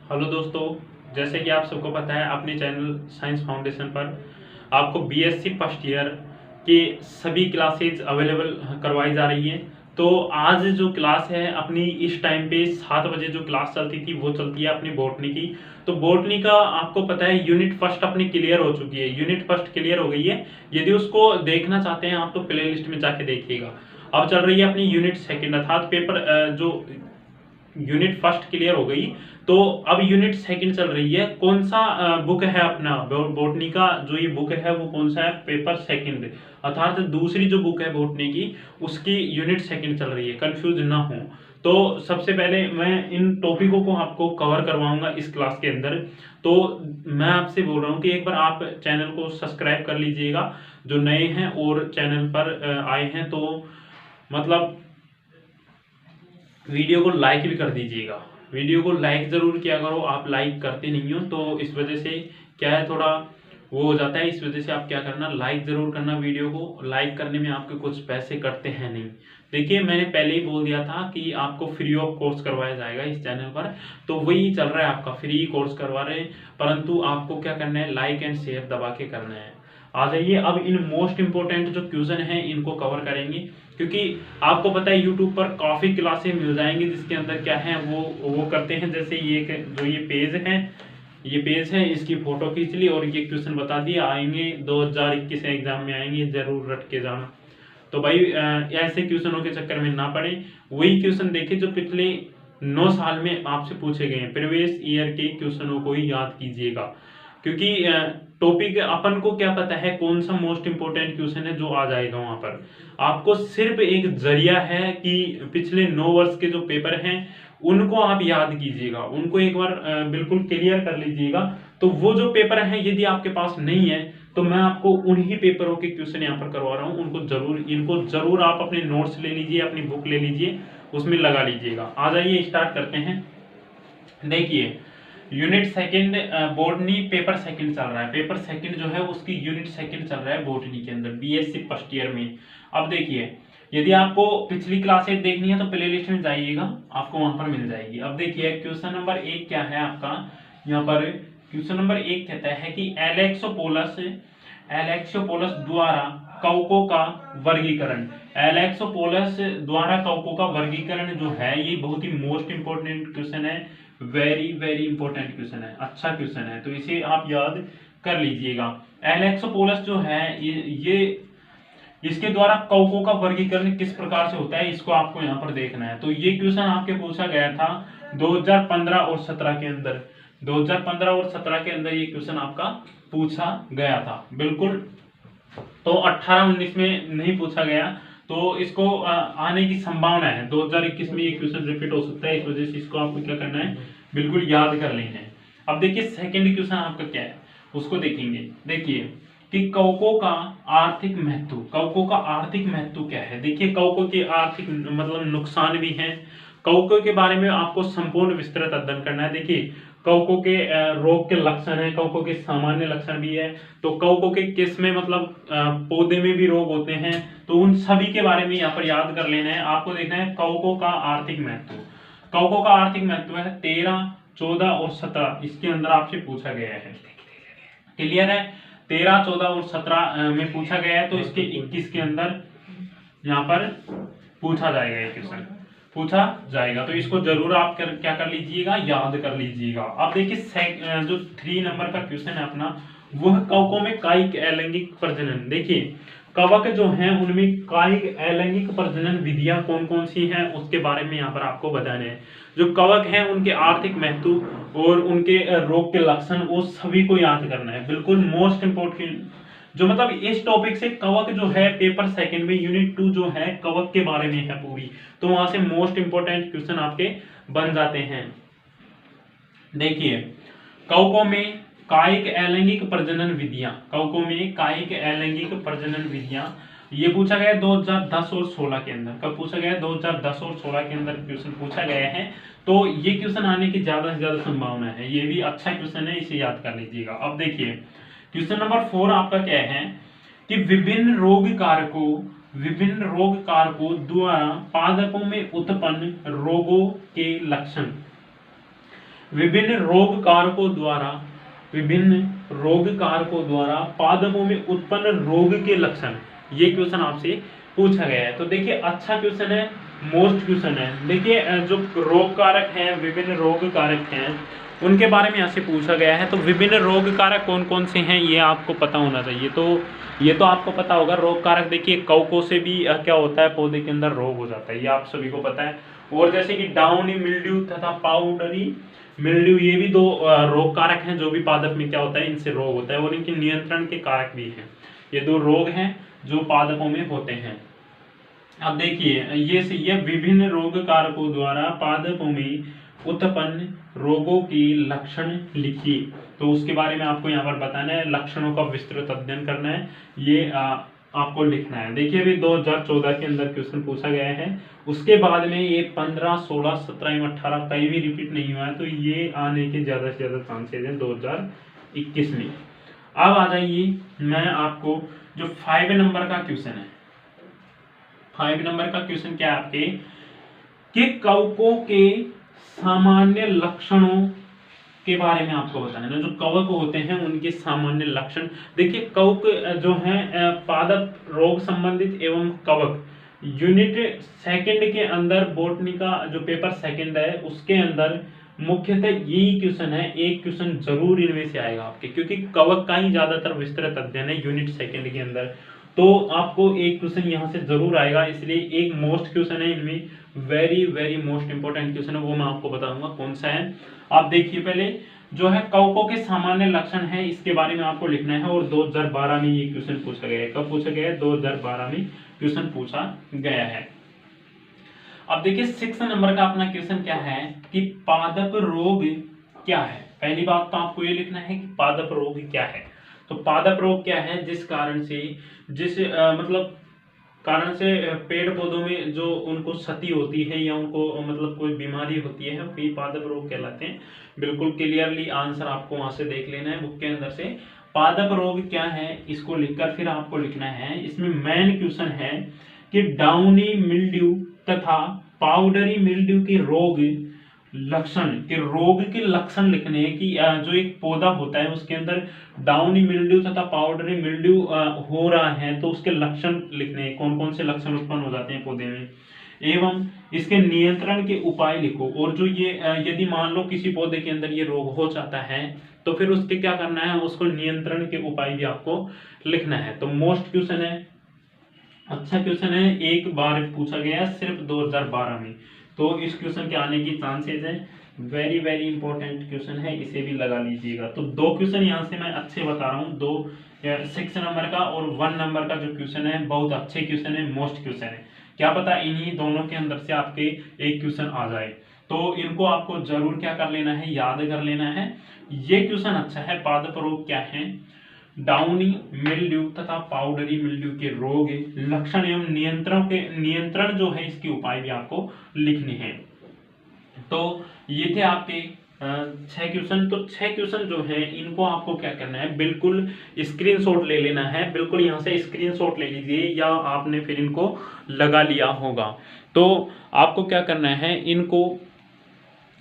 Hello दोस्तों, जैसे कि आप सबको पता है अपने चैनल साइंस फाउंडेशन पर आपको बीएससी फर्स्ट ईयर के सभी क्लासेज अवेलेबल करवाई जा रही हैं। तो आज जो क्लास है अपनी इस टाइम पे 7 बजे जो क्लास चलती थी वो चलती है अपनी बॉटनी की। तो बॉटनी का आपको पता है यूनिट फर्स्ट अपनी क्लियर हो चुकी है, यूनिट फर्स्ट क्लियर हो गई है। यदि उसको देखना चाहते हैं आप तो प्ले लिस्ट में जाके देखिएगा। अब चल रही है अपनी यूनिट सेकेंड अर्थात पेपर जो यूनिट फर्स्ट क्लियर हो गई तो अब यूनिट सेकंड चल रही है। कौन सा बुक है अपना बोटनी का जो ये बुक है वो कौन सा है? पेपर सेकंड अर्थात दूसरी जो बुक है बोटनी की उसकी यूनिट सेकंड चल रही है, कंफ्यूज ना हो। तो सबसे पहले मैं इन टॉपिकों को आपको कवर करवाऊंगा इस क्लास के अंदर। तो मैं आपसे बोल रहा हूँ कि एक बार आप चैनल को सब्सक्राइब कर लीजिएगा जो नए हैं और चैनल पर आए हैं। तो मतलब वीडियो को लाइक भी कर दीजिएगा, वीडियो को लाइक ज़रूर किया करो। आप लाइक करते नहीं हो तो इस वजह से क्या है, थोड़ा वो हो जाता है। इस वजह से आप क्या करना, लाइक ज़रूर करना। वीडियो को लाइक करने में आपके कुछ पैसे कटते हैं नहीं। देखिए मैंने पहले ही बोल दिया था कि आपको फ्री ऑफ कोर्स करवाया जाएगा इस चैनल पर, तो वही चल रहा है, आपका फ्री कोर्स करवा रहे हैं। परंतु आपको क्या करना है, लाइक एंड शेयर दबा के करना है। आ जाइए अब इन मोस्ट इंपोर्टेंट जो क्वेश्चन हैं इनको कवर करेंगे, क्योंकि आपको पता है यूट्यूब पर काफ़ी क्लासें मिल जाएंगी जिसके अंदर क्या है वो करते हैं। जैसे ये जो ये पेज है, ये पेज है, इसकी फोटो खींच ली और ये क्वेश्चन बता दिए आएंगे 2021 एग्जाम में आएंगे, जरूर रट के जाना। तो भाई ऐसे क्वेश्चनों के चक्कर में ना पड़े, वही क्वेश्चन देखे जो पिछले 9 साल में आपसे पूछे गए हैं, प्रीवियस ईयर के क्वेश्चनों को ही याद कीजिएगा। क्योंकि टॉपिक अपन को क्या पता है कौन सा मोस्ट इंपोर्टेंट क्वेश्चन है जो आ जाएगा वहां पर। आपको सिर्फ एक जरिया है कि पिछले 9 वर्ष के जो पेपर हैं उनको आप याद कीजिएगा, उनको एक बार बिल्कुल क्लियर कर लीजिएगा। तो वो जो पेपर हैं यदि आपके पास नहीं है तो मैं आपको उन्हीं पेपरों के क्वेश्चन यहाँ पर करवा रहा हूँ, इनको जरूर आप अपने नोट्स ले लीजिए, अपनी बुक ले लीजिए, उसमें लगा लीजिएगा। आ जाइए स्टार्ट करते हैं। देखिए unit second botany paper second चल रहा है, पेपर सेकंड जो है उसकी यूनिट सेकंड चल रहा है बोटनी के अंदर बीएससी फर्स्ट ईयर में। अब देखिए यदि आपको पिछली क्लासेस देखनी है तो प्ले लिस्ट में जाइएगा, आपको वहां पर मिल जाएगी। अब देखिए क्वेश्चन नंबर 1 क्या है आपका यहाँ पर। क्वेश्चन नंबर 1 कहता है कि एलेक्सोपोलस द्वारा कवकों का वर्गीकरण। एलेक्सोपोलस द्वारा कवकों का वर्गीकरण जो है ये बहुत ही मोस्ट इंपोर्टेंट क्वेश्चन है, वेरी वेरी इंपॉर्टेंट क्वेश्चन है, अच्छा क्वेश्चन है, तो इसे आप याद कर लीजिएगा। एलेक्सोपोलस जो है ये इसके द्वारा कवकों का वर्गीकरण किस प्रकार से होता है इसको आपको यहाँ पर देखना है। तो ये क्वेश्चन आपके पूछा गया था 2015 और 17 के अंदर, 2015 और 17 के अंदर ये क्वेश्चन आपका पूछा गया था बिल्कुल। तो 18-19 में नहीं पूछा गया, तो इसको आने की संभावना है 2021 में ये क्वेश्चन रिपीट हो सकता है। इस वजह से इसको आपको क्या करना है, बिल्कुल याद कर लेना है। अब देखिए सेकंड क्वेश्चन आपका क्या है उसको देखेंगे। देखिए कि कवकों का आर्थिक महत्व, कवकों का आर्थिक महत्व क्या है। देखिए कवकों के आर्थिक मतलब नुकसान भी हैं, कवकों के बारे में आपको संपूर्ण विस्तृत अध्ययन करना है। देखिए कवकों के रोग के लक्षण है, कवकों के सामान्य लक्षण भी है, तो कवकों के किस में मतलब पौधे में भी रोग होते हैं, तो उन सभी के बारे में यहाँ पर याद कर लेना है। आपको देखना है कवकों का आर्थिक महत्व, कवकों का आर्थिक महत्व है 13, 14 और 17 इसके अंदर आपसे पूछा गया है। क्लियर है, 13, 14 और 17 में पूछा गया है, तो इसके 21 के अंदर यहाँ पर पूछा जाएगा, ये क्वेश्चन पूछा जाएगा। तो इसको जरूर आप क्या कर लीजिएगा, याद कर लीजिएगा। अब देखिए जो 3 नंबर का क्वेश्चन है अपना, वह कवकों में कायिक अलैंगिक प्रजनन। देखिए कवक जो हैं उनमें कायिक अलैंगिक प्रजनन विधियां कौन कौन सी हैं उसके बारे में यहाँ पर आपको बताने हैं। जो कवक हैं उनके आर्थिक महत्व और उनके रोग के लक्षण वो सभी को याद करना है, बिल्कुल मोस्ट इंपोर्टेंट। जो मतलब इस टॉपिक से कवक जो है पेपर सेकंड में यूनिट 2 जो है कवक के बारे में है पूरी, तो वहां से मोस्ट इंपोर्टेंट क्वेश्चन आपके बन जाते हैं। देखिए कवकों में कायिक अलैंगिक प्रजनन विधियां, कवकों में कायिक अलैंगिक प्रजनन विधियां, ये पूछा गया 2010 और 16 के अंदर। कब पूछा गया? 2010 और 16 के अंदर क्वेश्चन पूछा गया है, तो ये क्वेश्चन आने की ज्यादा से ज्यादा संभावना है। ये भी अच्छा क्वेश्चन है, इसे याद कर लीजिएगा। अब देखिए क्वेश्चन नंबर 4 आपका क्या है कि विभिन्न रोग कारकों द्वारा पादपों में उत्पन्न रोगों के लक्षण। विभिन्न रोग कारकों द्वारा पादपों में उत्पन्न रोग के लक्षण, ये क्वेश्चन आपसे पूछा गया है। तो देखिए अच्छा क्वेश्चन है, मोस्ट क्वेश्चन है। देखिए जो रोग कारक हैं, विभिन्न रोग कारक हैं, उनके बारे में यहाँ से पूछा गया है। तो विभिन्न रोग कारक कौन कौन से हैं ये आपको पता होना चाहिए। तो ये तो आपको पता होगा। रोग कारक देखिए कवकों से भी क्या होता है, पौधे के अंदर रोग हो जाता है, ये आप सभी को पता है। और जैसे कि डाउनी मिल्ड्यू तथा पाउडरी मिल्ड्यू, ये भी दो रोग कारक हैं जो भी पादप में क्या होता है, इनसे रोग होता है और इनके नियंत्रण के कारक भी हैं। ये दो रोग हैं जो पादपों में होते हैं। अब देखिए ये विभिन्न रोग कारकों द्वारा पादपों में उत्पन्न रोगों की लक्षण लिखिए। तो उसके बारे में आपको यहाँ पर बताना है, लक्षणों का विस्तृत अध्ययन करना है, ये आपको लिखना है। देखिए अभी 2014 के अंदर क्वेश्चन पूछा गया है, उसके बाद में ये 15, 16, 17 एवं 18 कहीं भी रिपीट नहीं हुआ है। तो ये आने के ज्यादा से ज्यादा चांसेज हैं 2021 में। अब आ जाइए, मैं आपको जो 5 नंबर का क्वेश्चन है, 5 नंबर का क्वेश्चन क्या है आपके, कि कवकों के सामान्य लक्षणों के बारे में आपको बताना है। जो कवक होते हैं उनके सामान्य लक्षण। देखिए कवक जो है पादप रोग संबंधित एवं कवक, यूनिट सेकंड के अंदर बॉटनी का जो पेपर सेकंड है उसके अंदर मुख्यतः यही क्वेश्चन है। एक क्वेश्चन जरूर इनमें से आएगा आपके, क्योंकि कवक का ही ज्यादातर विस्तृत अध्ययन है यूनिट सेकंड के अंदर। तो आपको एक क्वेश्चन यहाँ से जरूर आएगा, इसलिए एक मोस्ट क्वेश्चन है इनमें, very very most important question है, वो मैं आपको बताऊंगा कौन सा है। आप देखिए पहले जो है कवकों के सामान्य लक्षण है, इसके बारे में आपको लिखना है। और 2012 में ये क्वेश्चन पूछा गया है। कब पूछा गया है? 2012 में क्वेश्चन पूछा गया है। अब देखिए 6 नंबर का अपना क्वेश्चन क्या है कि पादप रोग क्या है। पहली बात तो आपको ये लिखना है कि पादप रोग क्या है। तो पादप रोग क्या है, जिस कारण से मतलब कारण से पेड़ पौधों में जो उनको क्षति होती है या उनको मतलब कोई बीमारी होती है, वो पादप रोग कहलाते हैं। बिल्कुल क्लियरली आंसर आपको वहां से देख लेना है बुक के अंदर से। पादप रोग क्या है इसको लिखकर फिर आपको लिखना है, इसमें मेन क्वेश्चन है कि डाउनी मिल्ड्यू तथा पाउडरी मिल्ड्यू के रोग लक्षण, के रोग के लक्षण लिखने हैं कि जो एक पौधा होता है उसके अंदर डाउनी मिल्ड्यू तथा पाउडरी मिल्ड्यू हो रहा है, तो उसके लक्षण लिखने हैं, कौन कौन से लक्षण उत्पन्न हो जाते हैं पौधे में, एवं इसके नियंत्रण के उपाय लिखो। और जो ये यदि मान लो किसी पौधे के अंदर ये रोग हो जाता है तो फिर उसके क्या करना है, उसको नियंत्रण के उपाय भी आपको लिखना है। तो मोस्ट क्वेश्चन है, अच्छा क्वेश्चन है, एक बार पूछा गया सिर्फ 2012 में, तो इस क्वेश्चन के आने की चांसेस है। वेरी वेरी इंपॉर्टेंट क्वेश्चन है, इसे भी लगा लीजिएगा। तो दो क्वेश्चन यहाँ से मैं अच्छे बता रहा हूँ, 6 नंबर का और 1 नंबर का जो क्वेश्चन है बहुत अच्छे क्वेश्चन है, मोस्ट क्वेश्चन है। क्या पता इन्हीं दोनों के अंदर से आपके एक क्वेश्चन आ जाए, तो इनको आपको जरूर क्या कर लेना है, याद कर लेना है। ये क्वेश्चन अच्छा है, पादप रोग क्या है, डाउनी मिल्ड्यू तथा पाउडरी मिल्ड्यू के रोग लक्षण एवं नियंत्रण जो है इसके उपाय भी आपको लिखने हैं। तो ये थे आपके 6 क्वेश्चन। तो 6 क्वेश्चन जो है इनको आपको क्या करना है, बिल्कुल स्क्रीनशॉट ले लेना है। बिल्कुल यहाँ से स्क्रीनशॉट ले लीजिए, या आपने फिर इनको लगा लिया होगा। तो आपको क्या करना है, इनको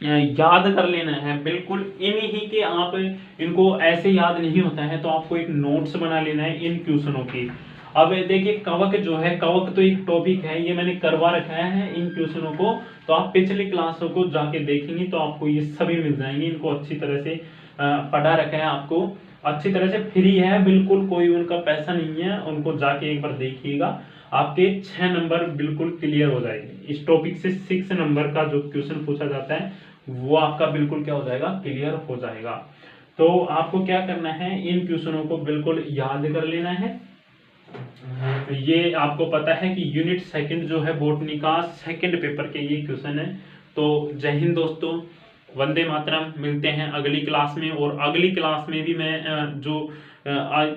याद कर लेना है। बिल्कुल इन्हीं के, आप इनको ऐसे याद नहीं होता है, तो आपको एक नोट्स बना लेना है इन क्वेश्चनों की। अब देखिए कवक जो है, कवक तो एक टॉपिक है, ये मैंने करवा रखा है इन क्वेश्चनों को, तो आप पिछली क्लासों को जाके देखेंगे तो आपको ये सभी मिल जाएंगे। इनको अच्छी तरह से पढ़ा रखा है, आपको अच्छी तरह से फ्री है, बिल्कुल कोई उनका पैसा नहीं है। उनको जाके एक बार देखिएगा, आपके 6 नंबर बिल्कुल क्लियर हो जाएंगे। इस टॉपिक से 6 नंबर का जो क्वेश्चन पूछा जाता है वो आपका बिल्कुल क्या हो जाएगा, क्लियर हो जाएगा। तो आपको क्या करना है, इन क्वेश्चनों को बिल्कुल याद कर लेना है। ये आपको पता है कि यूनिट सेकंड जो है बॉटनी का सेकंड पेपर के ये क्वेश्चन है। तो जय हिंद दोस्तों, वंदे मातरम। मिलते हैं अगली क्लास में, और अगली क्लास में भी मैं जो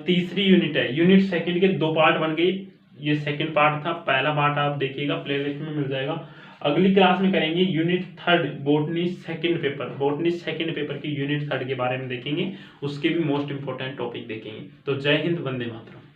तीसरी यूनिट है, यूनिट सेकंड के 2 पार्ट बन गए। ये सेकंड पार्ट था, पहला पार्ट आप देखिएगा प्लेलिस्ट में मिल जाएगा। अगली क्लास में करेंगे unit 3 botany second paper, botany second paper की यूनिट 3 के बारे में देखेंगे, उसके भी मोस्ट इंपोर्टेंट टॉपिक देखेंगे। तो जय हिंद, वंदे मातरम।